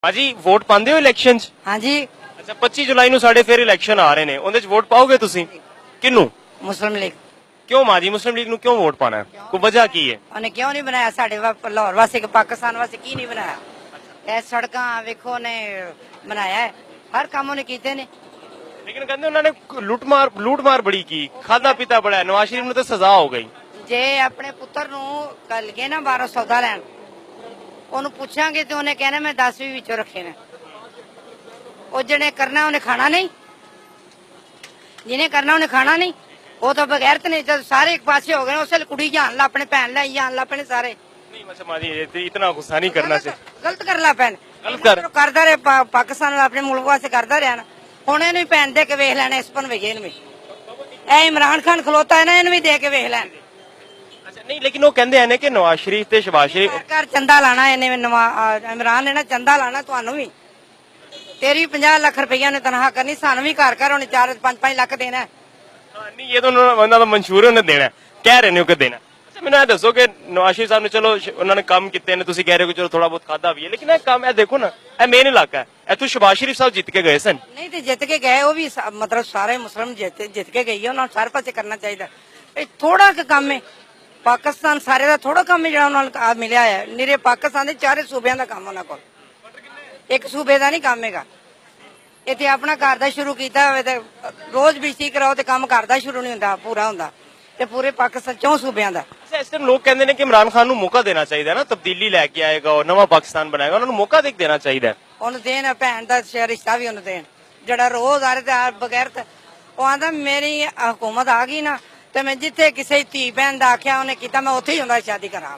हाँ जी वोट पाਉਂਦੇ ਹੋ ਇਲੈਕਸ਼ਨ 'ਚ? हाँ जी ਅੱਛਾ 25 ਜੁਲਾਈ ਨੂੰ ਸਾਡੇ ਫਿਰ ਇਲੈਕਸ਼ਨ ਆ ਰਹੇ ਨੇ, ਉਹਦੇ 'ਚ ਵੋਟ ਪਾਓਗੇ ਤੁਸੀਂ? ਕਿਹਨੂੰ? मुस्लिम लीग ਕਿਉਂ ਮਾਜੀ ਮੁਸਲਿਮ ਲੀਗ ਨੂੰ ਕਿਉਂ ਵੋਟ ਪਾਣਾ ਹੈ? ਕੋਈ ਵਜ੍ਹਾ ਕੀ ਹੈ? ਉਹਨੇ ਕਿਉਂ ਨਹੀਂ ਬਣਾਇਆ ਸਾਡੇ ਲਾਹੌਰ ਵਾਸਤੇ ਪਾਕਿਸਤਾਨ ਵਾਸਤੇ ਕੀ ਨਹੀਂ ਬਣਾਇਆ ਇਹ ਸੜਕਾਂ ਵੇਖੋ ਨੇ ਬਣਾਇਆ ਹੈ ਹਰ ਕੰਮ ਉਹਨੇ ਕੀਤੇ ਨੇ ਲੇਕਿਨ ਕਹਿੰਦੇ ਉਹਨਾਂ ਨੇ ਲੂਟਮਾਰ ਬੜੀ ਕੀ, ਖਾਦਾ ਪੀਤਾ ਬੜਾ, ਨਵਾਜ਼ ਸ਼ਰੀਫ ਨੂੰ ਤਾਂ ਸਜ਼ਾ ਹੋ ਗਈ। ਜੇ ਆਪਣੇ ਪੁੱਤਰ ਨੂੰ ਕੱਲ ਗਏ ਨਾ 12 ਸੌਦਾ ਲੈਣ ਉਹਨੂੰ ਪੁੱਛਾਂਗੇ ਤੇ ਉਹਨੇ ਕਹਿਣਾ ਮੈਂ 10ਵੀਂ ਵਿੱਚੋਂ ਰੱਖੇ ਨੇ ਉਹ ਜਿਹਨੇ ਕਰਨਾ ਉਹਨੇ ਖਾਣਾ ਨਹੀਂ ਜਿਹਨੇ ਕਰਨਾ ਉਹਨੇ ਖਾਣਾ ਨਹੀਂ ਉਹ ਤਾਂ ਬਗੈਰਤ ਨੇ ਜਦ ਸਾਰੇ ਇੱਕ ਪਾਸੇ ਹੋ ਗਏ ਉਸੇ ਵੇਲੇ ਕੁੜੀ ਜਾਣ ਲਾ ਆਪਣੇ ਭੈਣ ਲੈ ਜਾਣ ਲਾ ਆਪਣੇ ਸਾਰੇ ਨਹੀਂ ਮਤਲਬ ਮਾਜੀ ਇਤਨਾ ਗੁੱਸਾ ਨਹੀਂ ਕਰਨਾ ਚਾਹੀਦਾ। ਗਲਤ ਕਰ ਲਾ ਭੈਣ ਗਲਤ ਕਰ ਕਰਦਾ ਰਹੇ ਪਾਕਿਸਤਾਨ ਵਾਲਾ ਆਪਣੇ ਮੁਲਕ ਵਾਸਤੇ ਕਰਦਾ ਰਿਹਾ ਨਾ ਹੁਣ ਇਹਨੂੰ ਵੀ ਭੈਣ ਦੇ ਕੇ ਵੇਖ ਲੈਣਾ ਇਸ ਭਨਵਈਏ ਨੂੰ ਵੀ ਇਹ ਇਮਰਾਨ ਖਾਨ ਖਲੋਤਾ ਹੈ ਨਾ ਇਹਨੂੰ ਵੀ ਦੇ ਕੇ ਵੇਖ ਲੈਣ ਅੱਛਾ ਨਹੀਂ ਲੇਕਿਨ ਉਹ ਕਹਿੰਦੇ ਨੇ ਕਿ ਨਵਾਜ਼ ਸ਼ਰੀਫ ਤੇ ਸ਼ਬਾਜ਼ ਸ਼ਰੀਫ ਘਰ ਚੰਦਾ ਲਾਣਾ ਇਹਨੇ ਇਮਰਾਨ ਨੇ ਨਾ ਚੰਦਾ ਲਾਣਾ ਤੁਹਾਨੂੰ ਵੀ ਤੇਰੀ 50 ਲੱਖ ਰੁਪਈਆ ਨੇ ਤਨਖਾਹ ਕਰਨੀ ਸਾਨੂੰ ਵੀ ਘਰ ਘਰ ਉਹਨੇ 4-5 ਲੱਖ ਦੇਣਾ ਨਹੀਂ ਇਹ ਤਾਂ ਉਹਨਾਂ ਦਾ ਮਨਸ਼ੂਰ ਉਹਨੇ ਦੇਣਾ, ਕਹਿ ਰਹੇ ਨੇ ਉਹ ਕਿ ਦੇਣਾ। ਅੱਛਾ ਮੈਨੂੰ ਇਹ ਦੱਸੋ ਕਿ ਨਵਾਜ਼ ਸ਼ਰੀਫ ਸਾਹਿਬ ਨੇ ਚਲੋ ਉਹਨਾਂ ਨੇ ਕੰਮ ਕੀਤੇ ਨੇ, ਤੁਸੀਂ ਕਹਿ ਰਹੇ ਹੋ ਕਿ ਚਲੋ ਥੋੜਾ ਬਹੁਤ ਖਾਦਾ ਵੀ ਹੈ, ਲੇਕਿਨ ਇਹ ਕੰਮ ਇਹ ਦੇਖੋ ਨਾ ਇਹ ਮੇਨ ਇਲਾਕਾ ਹੈ, ਇੱਥੋਂ ਸ਼ਬਾਜ਼ ਸ਼ਰੀਫ ਸਾਹਿਬ ਜਿੱਤ ਕੇ ਗਏ ਸਨ। ਨਹੀਂ ਤੇ ਜਿੱਤ ਕੇ ਗਏ ਉਹ ਵੀ ਮਤਲਬ ਸਾਰੇ ਮੁਸਲਮਾਨ ਜਿੱਤ ਕੇ ਗਈ ਉਹਨਾਂ ਨੂੰ ਸਾਰੇ ਪਾਸੇ ਕਰਨਾ ਚਾਹੀਦਾ ਇਹ ਥੋੜਾ ਕੁ ਕੰਮ ਹੈ ਪਾਕਿਸਤਾਨ ਸਾਰੇ ਦਾ ਥੋੜਾ ਕੰਮ ਹੈ ਜਿਹੜਾ ਉਹਨਾਂ ਨੂੰ ਮਿਲਿਆ ਹੈ ਨਿਰੇ ਪਾਕਿਸਤਾਨ ਦੇ ਚਾਰੇ ਸੂਬਿਆਂ ਦਾ ਕੰਮ ਉਹਨਾਂ ਕੋਲ ਇੱਕ ਸੂਬੇ ਦਾ ਨਹੀਂ ਕੰਮ ਹੈਗਾ ਇੱਥੇ ਆਪਣਾ ਘਰ ਦਾ ਸ਼ੁਰੂ ਕੀਤਾ ਹੋਵੇ ਤੇ ਰੋਜ਼ ਬਿਜਲੀ ਕਰਾਓ ਤੇ ਕੰਮ ਘਰ ਦਾ ਸ਼ੁਰੂ ਨਹੀਂ ਹੁੰਦਾ ਪੂਰਾ ਹੁੰਦਾ ਤੇ ਪੂਰੇ ਪਾਕਿਸਤਾਨ ਚੋਂ ਸੂਬਿਆਂ ਦਾ ਇਸ ਟਾਈਮ ਲੋਕ ਕਹਿੰਦੇ ਨੇ ਕਿ ਇਮਰਾਨ ਖਾਨ ਨੂੰ ਮੌਕਾ ਦੇਣਾ ਚਾਹੀਦਾ ਨਾ, ਤਬਦੀਲੀ ਲੈ ਕੇ ਆਏਗਾ ਉਹ ਨਵਾਂ ਪਾਕਿਸਤਾਨ ਬਣਾਏਗਾ, ਉਹਨਾਂ ਨੂੰ ਮੌਕਾ ਦੇਣਾ ਚਾਹੀਦਾ। ਉਹਨੂੰ ਦੇਣ ਭੈਣ ਦਾ ਰਿਸ਼ਤਾ ਵੀ ਉਹਨੂੰ ਦੇਣ ਜਿਹੜਾ ਰੋਜ਼ ਆ ਰਿਹਾ ਤੇ ਬਗੈਰ ਉਹ ਆਂਦਾ ਮੇਰੀ ਹਕੂਮਤ ਆ ਗਈ ਨਾ ਤੇ ਮੈਂ ਜਿੱਥੇ ਕਿਸੇ ਧੀ ਭੈਣ ਦਾ ਆਖਿਆ ਉਹਨੇ ਕੀਤਾ ਮੈਂ ਉੱਥੇ ਹੀ ਹੁੰਦਾ ਸ਼ਾਦੀ ਕਰਾਂ